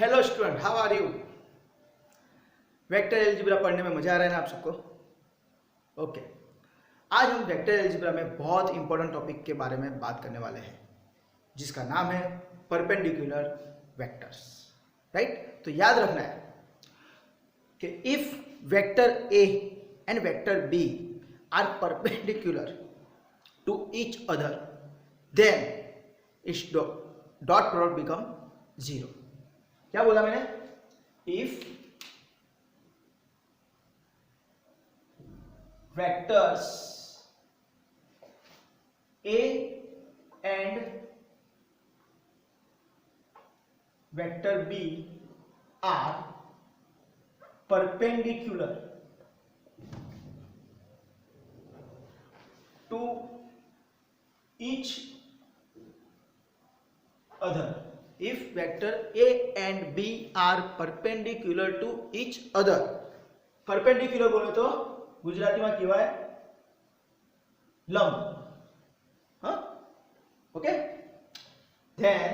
Hello student, how are you. Vector algebra पढ़ने में मजा आ रहा है ना आप सबको? ओके, आज हम वेक्टर एलजेब्रा में बहुत इंपॉर्टेंट टॉपिक के बारे में बात करने वाले हैं जिसका नाम है परपेंडिकुलर वेक्टर्स। राइट, तो याद रखना है कि if vector A and vector B are perpendicular to each other then its dot product become zero. क्या बोला मैंने? If vectors A and vector B are perpendicular to each other. If vector A and B are perpendicular to each other, perpendicular बोले तो ગુજરાતીમાં કહેવાય લંબ. હા, okay. Then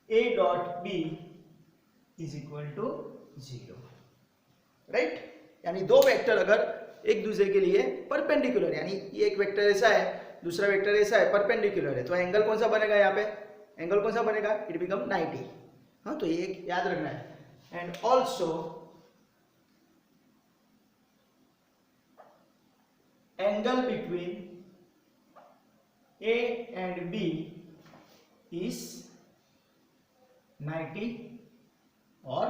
A dot B is equal to 0. Right, यानी दो vector अगर एक दूसरे के लिए परपेंडिकुलर, यानी ये एक वेक्टर ऐसा है, दूसरा वेक्टर ऐसा है, परपेंडिकुलर है, तो एंगल कौन सा बनेगा? यहाँ पे एंगल कौन सा बनेगा? It become 90. हाँ, तो ये याद रखना है. And also angle between A and B is 90 और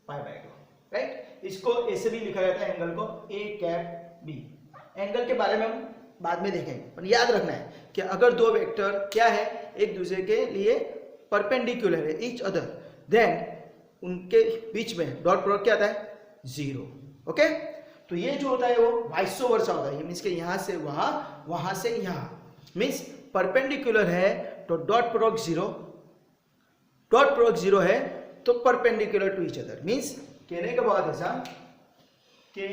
π/2. राइट, इसको ऐसे भी लिखा जाता है एंगल को A कैप B. एंगल के बारे में हम बाद में देखेंगे, पर याद रखना है कि अगर दो वेक्टर क्या है, एक दूसरे के लिए परपेंडिकुलर है ईच अदर, देन उनके बीच में डॉट प्रोडक्ट क्या आता है? जीरो. ओके, तो ये जो होता है वो वाइस वर्सा होता है. मीन्स के यहाँ से वहाँ, वहाँ से यहाँ. मीन्स परपेंडिकुलर है तो dot product zero, dot product zero है तो perpendicular to each other. Means कहने के बाद ऐसा कि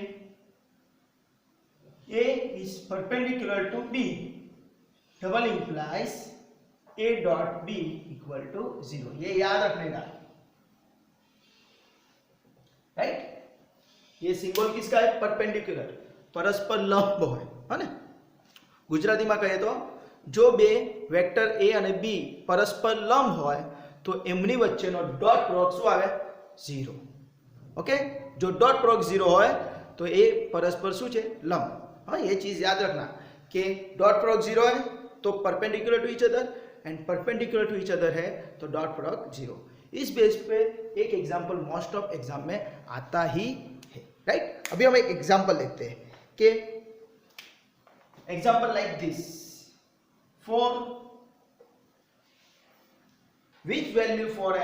A is perpendicular to B double implies A dot B equal to zero. ये याद रखने का. राइट, ये सिंबल किसका है? परपेंडिकुलर, परस्पर लंब है ने. ગુજરાતીમાં કહીએ તો જો બે વેક્ટર A અને B પરસ્પર લંબ હોય તો એમની વચ્ચેનો ડોટ પ્રોડક્ટ શું આવે? 0. ઓકે, જો ડોટ પ્રોડક્ટ 0 હોય તો એ પરસ્પર શું છે? લંબ. हाँ, ये चीज याद रखना कि डॉट प्रोडक्ट 0 है तो perpendicular to each other, and perpendicular to each other है तो डॉट प्रोडक्ट 0. इस बेस पे एक एग्जांपल मोस्ट ऑफ एग्जाम में आता ही है. राइट, अभी हम एक एग्जांपल देखते हैं कि example like this. For which value for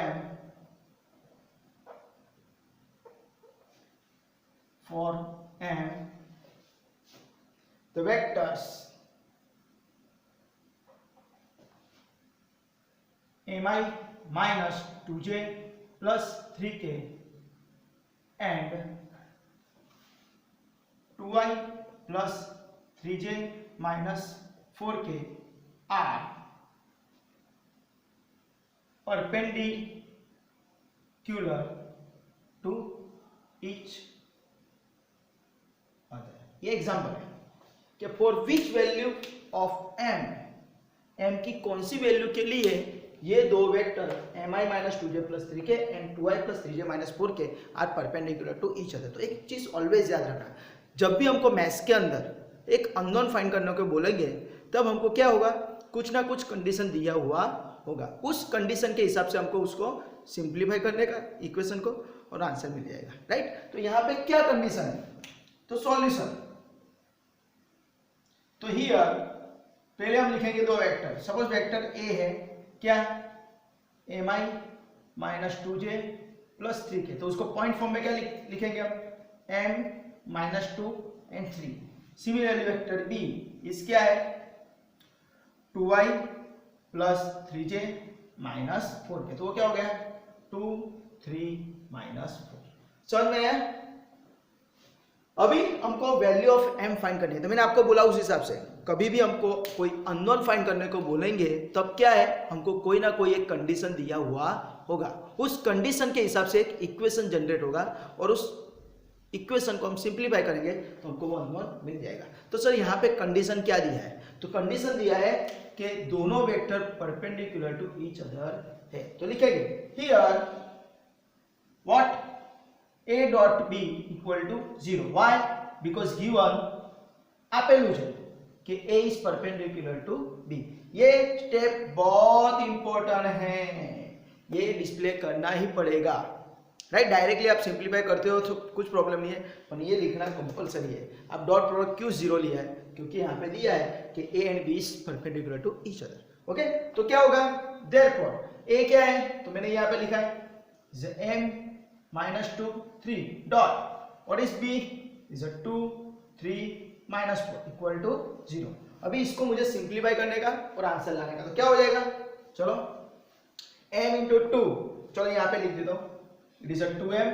m the vectors mi minus 2j plus 3k and 2i plus 3j minus 4k are perpendicular to each other. ये एग्जाम्पल है कि for which value of m की कौन सी value के लिए ये दो vector mi minus 2j plus 3k and 2i plus 3j minus 4k are perpendicular to each other. तो एक चीज ऑलवेज याद रखना, जब भी हमको मैथ्स के अंदर एक अननोन फाइंड करने को बोलेंगे तब हमको क्या होगा? कुछ ना कुछ कंडीशन दिया हुआ होगा. उस कंडीशन के हिसाब से हमको उसको सिंप्लीफाई करने का इक्वेशन को और आंसर मिल जाएगा. राइट, तो यहाँ पे क्या कंडीशन है? तो सॉल्यूशन. तो हियर पहले हम लिखेंगे दो वेक्टर. सपोज वेक्टर ए है क्या? mi minus 2j plus 3k. तो उसको पॉइंट फॉर्म में क्या लिखेंगे हम? m minus 2 and 3. Similarly vector b इस क्या है? 2i plus 3j minus 4k. तो वो क्या हो गया? 2 3 माइनस 4. समझ में आया? अभी हमको वैल्यू ऑफ m फाइंड करनी है, तो मैंने आपको बोला उस हिसाब से कभी भी हमको कोई अननोन फाइंड करने को बोलेंगे तब क्या है, हमको कोई ना कोई एक कंडीशन दिया हुआ होगा, उस कंडीशन के हिसाब से एक इक्वेशन जनरेट होगा और उस इक्वेशन को हम सिंप्लीफाई करेंगे तो हमको वो अननोन मिल जाएगा। तो सर यहाँ पे कंडीशन क्या दिया है, तो कंडीशन दिया है कि दोनों vector perpendicular to each other है, तो लिखेंगे here what a dot b equal to 0. Why? Because given આપેલું છે कि a is perpendicular to b. ये स्टेप बहुत इंपॉर्टेंट है, ये डिस्प्ले करना ही पड़ेगा, राइट। डायरेक्टली आप सिंप्लीफाई करते हो तो कुछ प्रॉब्लम नहीं है, पर ये लिखना कंपलसरी है। आप डॉट प्रोडक्ट क्यों जीरो लिया है, क्योंकि यहाँ पे दिया है कि a and b is perpendicular to each other. Okay, तो क्या होगा, देयरफॉर a क्या है, तो मैंने यहाँ पे लिखा है m -2 3 dot, what is b is a 2 3 minus 4 equal to 0। अभी इसको मुझे सिंप्लीफाई करने का और आंसर लाने का, तो क्या हो जाएगा, चलो m into 2, चलो यहाँ पे लिख देता हूँ, it is a 2m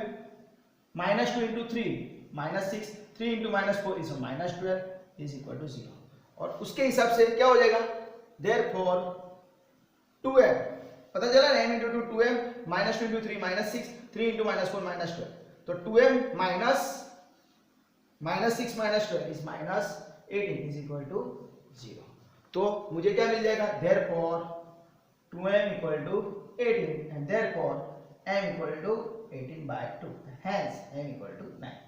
-2 into 3 -6 3 into -4 is a -12 is equal to 0। और उसके हिसाब से क्या हो जाएगा, therefore 2m, पता चला ना, m into 2 2m -2 into 3 -6 3 into -4 -12, तो 2m minus 6 minus 12 is -18 is equal to 0। तो मुझे क्या मिल जाएगा, therefore 2m equal to 18 and therefore m equal to 18 by 2, hence m equal to 9।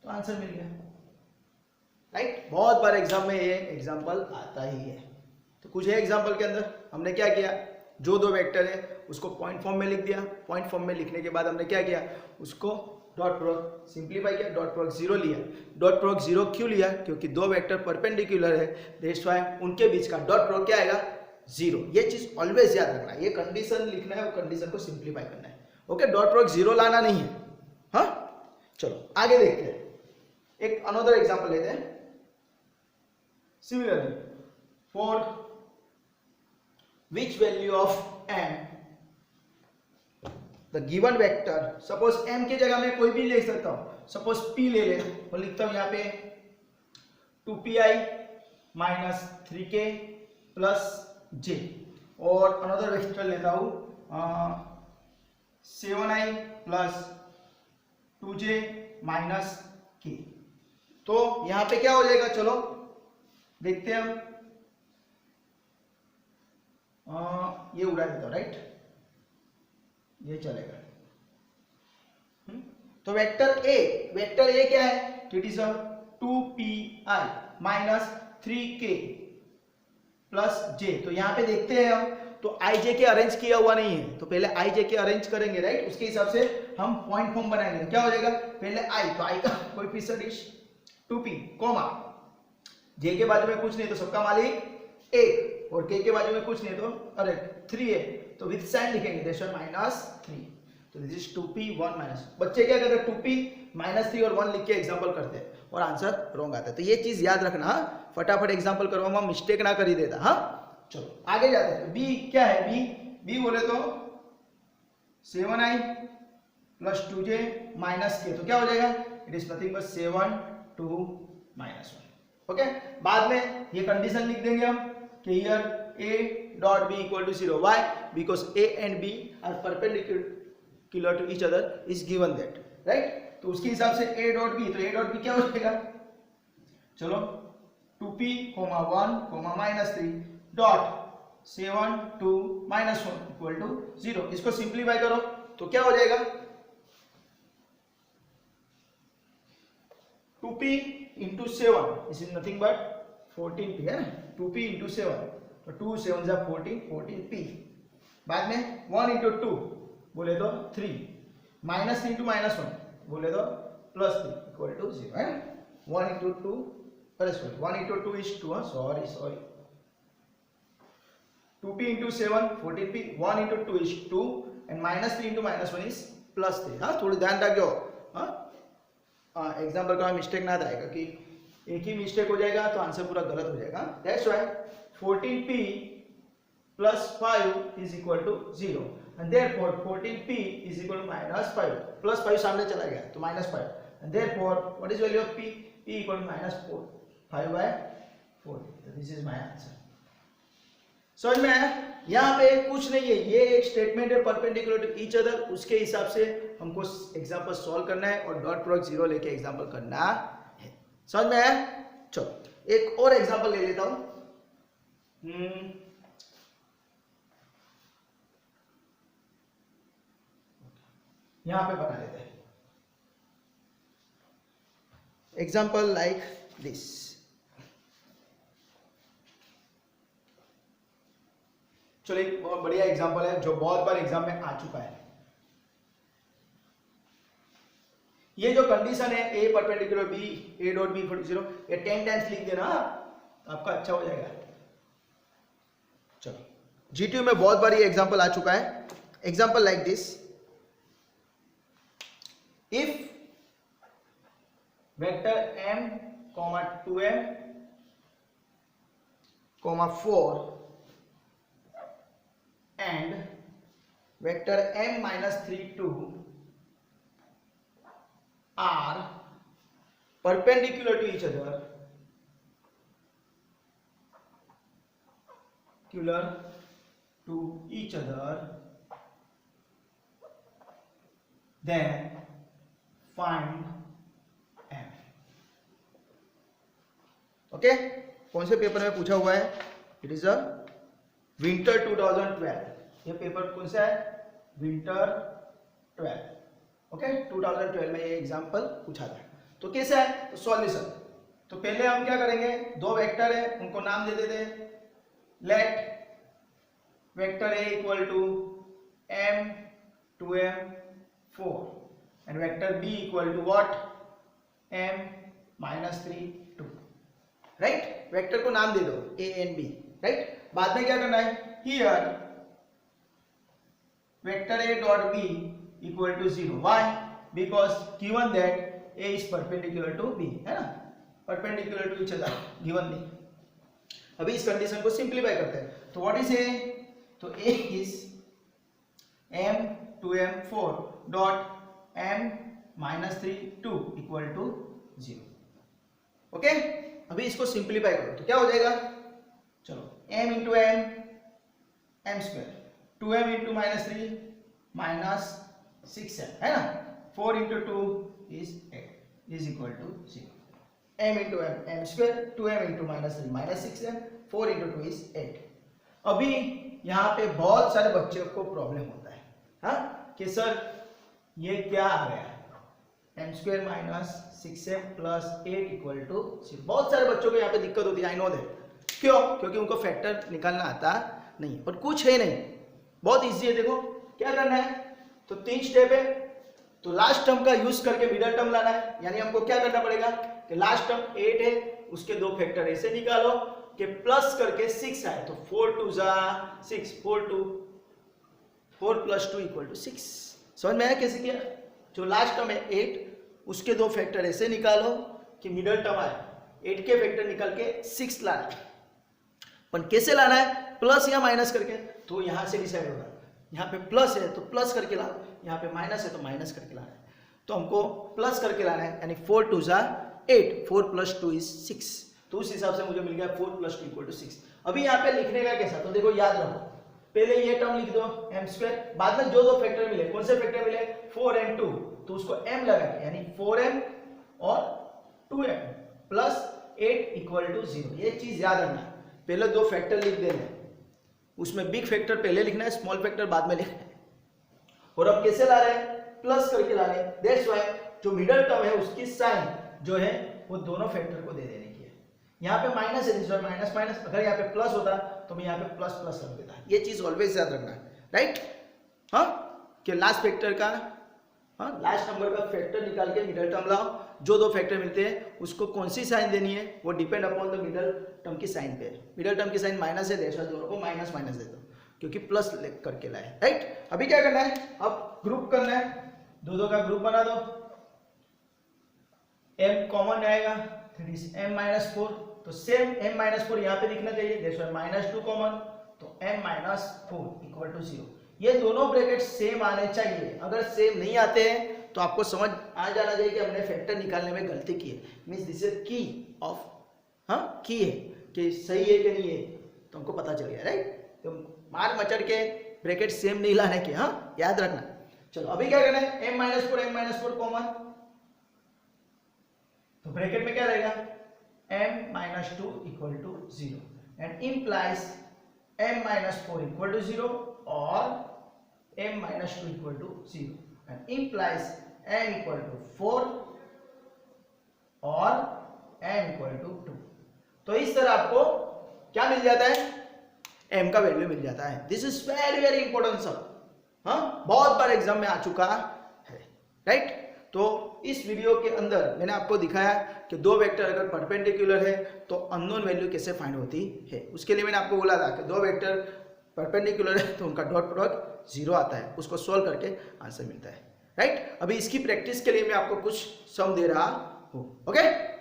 तो आंसर मिल गया, राइट। बहुत बार एग्जाम में ये एग्जाम्पल आता ही है। तो कुछ है एग्जाम्पल के अंदर हमने क्या किया, जो दो वेक्टर है उसको पॉइंट फॉर्म में लिख दिया, पॉइंट फॉर्म में लिखने के बाद हमने क्या किया, उसको डॉट प्रोडक्ट सिंप्लीफाई किया, डॉट प्रोडक्ट जीरो लिया। डॉट प्रोडक्ट जीरो क्यों लिया, क्योंकि दो वेक्टर परपेंडिकुलर है, दैट्स व्हाई उनके बीच का डॉट प्रोडक्ट क्या आएगा, जीरो। ये चीज ऑलवेज याद रखना है, ये कंडीशन लिखना है, वो कंडीशन को सिंप्लीफाई करना है। ओके, डॉट प्रोडक्ट जीरो लाना नहीं है। हाँ, चलो आगे देखते हैं, एक अनदर एग्जांपल लेते हैं। Similarly for which value of m the given vector, suppose m की जगह मैं कोई भी ले सकता हूं, सपोज p ले ले और लिखता हूं यहाँ पे 2pi minus 3k plus j, और अनदर वेक्टर लेता हूं 7i plus 2j minus k। तो यहाँ पे क्या हो जाएगा, चलो देखते हैं हम, ये उड़ा देता हूं, राइट, ये चलेगा। तो वेक्टर ए क्या है, it is 2pi minus 3k plus j। तो यहाँ पे देखते हैं हम, तो आई जे के अरेंज किया हुआ नहीं है, तो पहले आई जे के अरेंज करेंगे, राइट। उसके हिसाब से हम पॉइंट फॉर्म बनाएंगे, तो क्या हो जाएगा, पहले आई, तो आई का कोएफिशिएंट इज 2p कॉमा जे के बाजू में कुछ नहीं तो सबका मालिक 1, और k के बाजू में कुछ नहीं तो अरे 3 है, तो विद साइन लिखेंगे, दैट्स -3। तो दिस इज 2p 1 माइनस। बच्चे क्या करते हैं, 2p -3 और 1 लिख के एग्जांपल करते हैं और आंसर रॉन्ग आता है। तो ये चीज याद रखना, फटाफट एग्जांपल करवाऊंगा, मिस्टेक ना कर ही देता। हाँ, चलो आगे जाते हैं। b क्या है, b बोले तो 7i plus 2j minus k, तो क्या हो जाएगा, it is nothing but 7 2 -1। Okay, बाद में ये कंडीशन लिख देंगे हम कि here a dot b equal to 0। why? because a and b are perpendicular to each other is given that, right। तो उसके हिसाब से a dot b, तो a dot b क्या हो जाएगा, चलो 2p 1 -3 dot 7 2 -1 equal to 0। इसको सिंप्लीफाई करो तो क्या हो जाएगा, 2p into 7 is nothing but 14p है ना, 2p into 7, तो 2 7 जा 14p। बाद में 1 into 2 बोले तो 3 -3 into -1 बोले तो +3 equal to 0 है ना। 1 into 2 अरे sorry 1 into 2 is 2, sorry 2p into 7 14p, 1 into 2 is 2 and -3 into -1 is +3। हाँ, थोड़ी ध्यान रखियो, हाँ एग्जाम्पल का मिस्टेक ना आएगा कि एक ही मिस्टेक हो जाएगा तो आंसर पूरा गलत हो जाएगा। That's why 14p plus 5 is equal to 0 and therefore 14p is equal to -5, plus 5 सामने चला गया तो -5 and therefore what is value of p? p equal to -4, 5/4. so this is my answer. समझ में आया? यहाँ पे कुछ नहीं है, ये एक स्टेटमेंट है परपेंडिकुलर टू ईच अदर, उसके हिसाब से हमको एग्जांपल सॉल्व करना है और डॉट प्रोडक्ट 0 लेके एग्जांपल करना है. समझ में आया? चलो एक और एग्जांपल ले लेता हूं. यहां पे बना लेते हैं एग्जांपल लाइक दिस. चलो एक बहुत बढ़िया एग्जांपल है जो बहुत बार एग्जाम में आ चुका है. ये जो कंडीशन है a perpendicular b a dot b equal to 0, ये 10 टाइम्स लिख देना आपका अच्छा हो जाएगा. चलो जीटीयू में बहुत बार ये एग्जांपल आ चुका है. Example like this. If vector m, 2m, 4 and vector m minus 3 2 are perpendicular to each other, then find m. Okay, कौन से पेपर में पूछा हुआ है? It is a winter 2012. ये पेपर कौन सा है? विंटर 12. ओके, 2012 में ये एग्जांपल पूछा था. तो कैसा है? तो सॉल्यूशन. तो पहले हम क्या करेंगे, दो वेक्टर है उनको नाम दे देते हैं. Let vector A equal to m 2m 4 and vector b equal to what? m minus 3 2. Right, vector को नाम दे दो a एंड b. राइट, बाद में क्या करना है? Here vector a dot b equal to 0. Why? Because given that a is perpendicular to b, है ना, perpendicular to each other given नहीं. अभी इस कंडीशन को सिंप्लीफाई करते हैं. तो व्हाट इज a? तो a is m 2m 4 dot m minus 3 2 equal to 0. Okay, अभी इसको सिंप्लीफाई करो तो क्या हो जाएगा? चलो m into m, m square, 2m into -3 -6m, है ना. 4 into 2 is 8 is equal to 0. m into m, m square, 2m into -3 -6m, 4 into 2 is 8. अभी यहाँ पे बहुत सारे बच्चों को प्रॉब्लम होता है, हाँ, कि सर ये क्या आ गया, m square -6m plus 8 equal to 0. बहुत सारे बच्चों को यहाँ पे दिक्कत होती है, आई नो दैट. क्यों? क्योंकि उनको फैक्टर निकालना आता नहीं. पर कुछ है नहीं, बहुत इजी है. देखो क्या करना है, तो 3 स्टेप है. तो लास्ट टर्म का यूज करके मिडल टर्म लाना है. यानी हमको क्या करना पड़ेगा कि लास्ट टर्म 8 है, उसके दो फैक्टर ऐसे निकालो कि प्लस करके 6 आए. तो 4 2 जा 6, 4 प्लस 2 इक्वल टू 6. समझ में आया कैसे किया? जो लास्ट टर्म है 8, उसके दो फैक्टर ऐसे निकालो कि मिडल टर्म आए. 8 के फैक्टर निकल के 6 लाना है. पर कैसे लाना है? प्लस या माइनस करके. तो यहां से डिसाइड होगा, यहाँ पे प्लस है तो प्लस करके लाओ, यहाँ पे माइनस है तो माइनस करके लाना है. तो हमको प्लस करके लाना है, यानी 4 2 जा 8, 4 प्लस 2 इज 6. तो उस हिसाब से मुझे मिल गया 4 प्लस 2 इक्वल टू 6. अभी यहाँ पे लिखने का कैसा? तो देखो याद रखो, पहले ये टर्म लिख दो m स्क्वायर, बाद में जो दो फैक्टर मिले, कौन से फैक्टर मिले? 4 and 2, तो उसको m लगाएंगे, यानी 4m और 2m प्लस 8 इक्वल टू 0. ये चीज याद रखना है. पहले दो फैक्टर लिख देना है, उसमें बिग फैक्टर पहले लिखना है, स्मॉल फैक्टर बाद में लिखना है. और अब कैसे ला रहे हैं? प्लस करके ला रहे हैं. दैट्स व्हाई जो मिडल टर्म है उसकी साइन जो है वो दोनों फैक्टर को दे देने की है. यहाँ पे माइनस है, इसमें माइनस माइनस. अगर यहाँ पे प्लस होता तो मैं यहाँ पे प्लस प्लस रख देता. ये चीज ऑलवेज याद रखना है, राइट. हाँ, कि लास्ट फैक्टर का, हाँ, लास्ट नंबर का फैक्टर निकाल के मिडल टर्म लाओ. जो दो फैक्टर मिलते हैं उसको कौन सी साइन देनी है वो depend upon the middle term की साइन पे. मिडल टर्म की साइन माइनस है, दैट्स व्हाई दोनों को माइनस माइनस दे दो क्योंकि प्लस करके लाए, राइट. अभी क्या करना है? अब ग्रुप करना है, दो का ग्रुप बना दो. m कॉमन आएगा, दैट इज m - 4. तो सेम m - 4 यहाँ पे लिखना चाहिए, दैट्स व्हाई -2 कॉमन. तो m - 4 इक्वल टू 0. ये दोनों ब्रैकेट सेम आने चाहिए. अगर सेम नहीं आते हैं तो आपको समझ आ जाना चाहिए कि हमने फैक्टर निकालने में गलती की है, मीन्स दिस इज की ऑफ, हाँ की है कि सही है कि नहीं है, तो हमको पता चल गया, राइट। तो मार मचड़ के ब्रैकेट सेम नहीं लाने के, हाँ याद रखना। चलो अभी क्या करना है, m-4 कॉमन, तो ब्रैकेट में क्या रहेगा m-2 equal to 0 and implies m-4 equal to 0 और m-2 equal to 0 and implies m equal to 4 और m इक्वल टू 2। तो इस तरह आपको क्या मिल जाता है, m का वैल्यू मिल जाता है। This is very very important सब, हाँ बहुत बार एग्जाम में आ चुका है, राइट। तो इस वीडियो के अंदर मैंने आपको दिखाया कि दो वेक्टर अगर परपेंडिकुलर है तो अननोन वैल्यू कैसे फाइंड होती है। उसके लिए मैंने आपको बोला था कि दो वेक्टर परपेंडिकुलर है तो उनका डॉट प्रोडक्ट 0 आता है, उसको सॉल्व करके आंसर मिलता है, राइट। अभी इसकी प्रैक्टिस के लिए मैं आपको कुछ सम दे रहा हूं, ओके।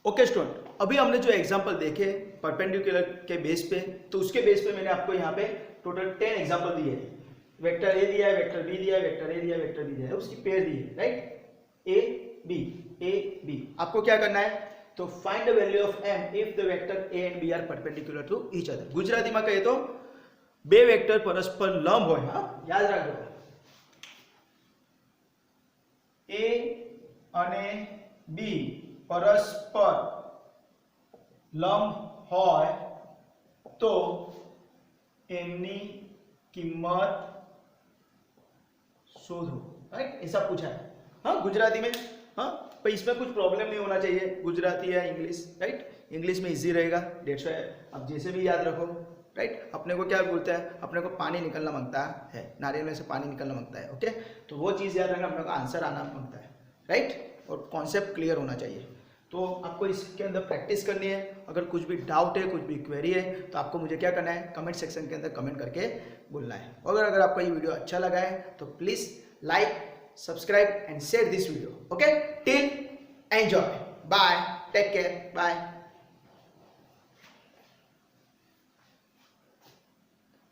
ओके स्टूडेंट, अभी हमने जो एग्जांपल देखे परपेंडिकुलर के बेस पे, तो उसके बेस पे मैंने आपको यहाँ पे टोटल 10 एग्जांपल दिए हैं। वेक्टर ए दिया है, वेक्टर बी दिया है, वेक्टर ए दिया है, वेक्टर बी दिया है, उसकी पेयर दी है, राइट, ए बी। आपको क्या करना है, तो find the value of m if the vector A and B are perpendicular to each other. Gujarati में कहे तो बे वेक्टर परस्पर लंब होय, हाँ याद रखो, ए અને बी परस्पर लंब होय तो एमनी कीमत शोधो, राइट, ऐसा पूछा है, हाँ गुजराती में, हाँ पर इसमें कुछ प्रॉब्लम नहीं होना चाहिए, गुजराती या इंग्लिश, राइट। इंग्लिश में इजी रहेगा, डेट्स व्हाई आप जैसे भी याद रखो, राइट। अपने को क्या बोलते हैं, अपने को पानी निकलना मांगता है, नारियल में से पानी निकलना मांगता है, ओके। तो वो चीज़ याद रखना, अपने को आंसर आना मांगता है, राइट, और कॉन्सेप्ट क्लियर होना चाहिए। तो आपको इसके अंदर प्रैक्टिस करनी है। अगर कुछ भी डाउट है, कुछ भी क्वेरी है, तो आपको मुझे क्या करना है, कमेंट सेक्शन के अंदर कमेंट करके बोलना है। और अगर आपको ये वीडियो अच्छा लगा है तो please like, subscribe and share this video, okay. Till enjoy, bye, take care, bye.